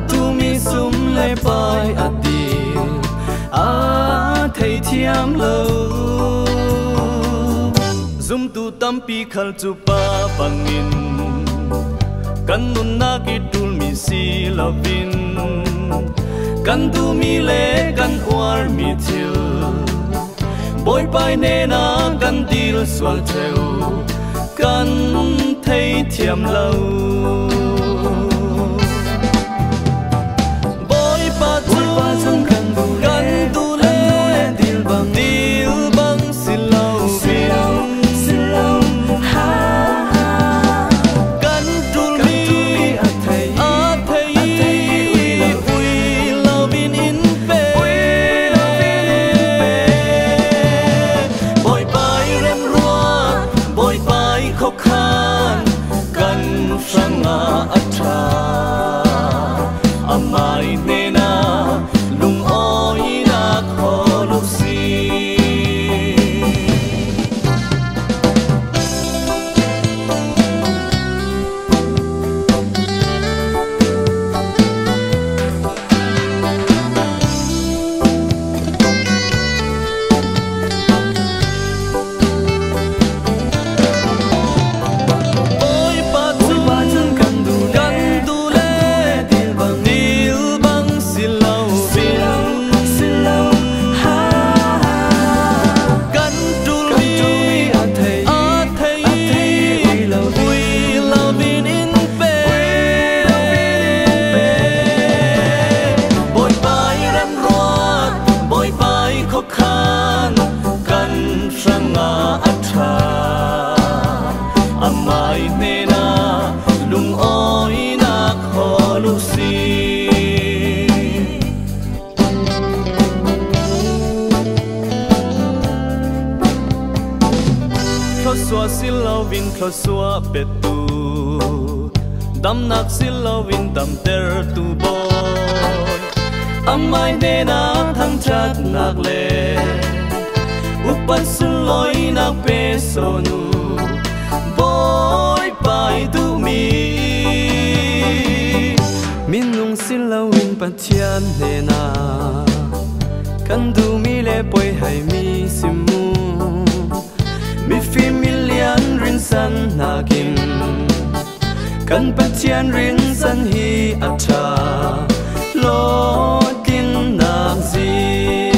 tu mi sum le pai ati thei thiam lo zum tu tampi khal chu pa bangin kan nun na ki tul mi si lovin kan tu mi le kan war mi thil boy pai ne na kan dil swal theu kan thei thiam lo boy pa chung kan tu le dil bang silo amai nena lung oi na kholuk si amai nena lung oi na kholuk si kho swa silovin kho swa petu dam nak silovin dam ter tu boy amai nena thang chat nak le upat suloi nak pe sonu boy pai du mi minung silawin pathian nena kan du mi le poi hai mi simu mi fi million rin san nakin kan pathian rin san hi acha lo tin nak zi